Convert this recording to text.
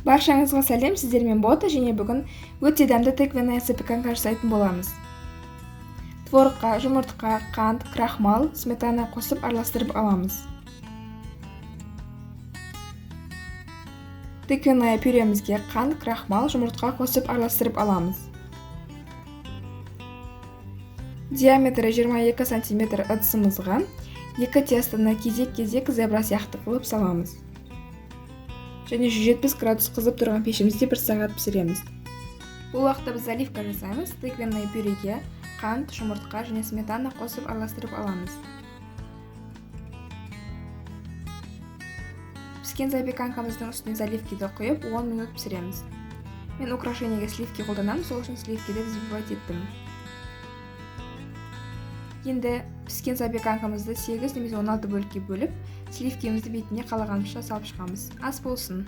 Баршаңызға сәлем, сіздермен Бота, және бүгін өте дәмді тыквенная запеканка жасайтын боламыз. Творогқа, жұмыртқа, қант, крахмал, сметана қосып араластырып аламыз. Тыквенная пюремізге қант, крахмал, жұмыртқа қосып араластырып аламыз. Диаметрі 22 см ыдысымызға 2 тестаны кезек-кезек зебра сияқты қылып саламыз. Және 170 градус қызып тұрған пешімізде 1 сағат пісіреміз. Бұл уақытта біз заливка жасаймыз. Тыквенный пюреге қант, жұмыртқа және сметана қосып араластырып аламыз. Піскен запеканкамыздың үстіне заливкиді құйып 10 минут пісіреміз. Мен украшениеге сливки қолданамын, сол үшін сливкиді взбивать еттім. Енді піскен запеканкамызды 8 немесе 16 бөлікке бөліп, сливкемізді бетіне қалағанымызша салып шығамыз. Ас болсын!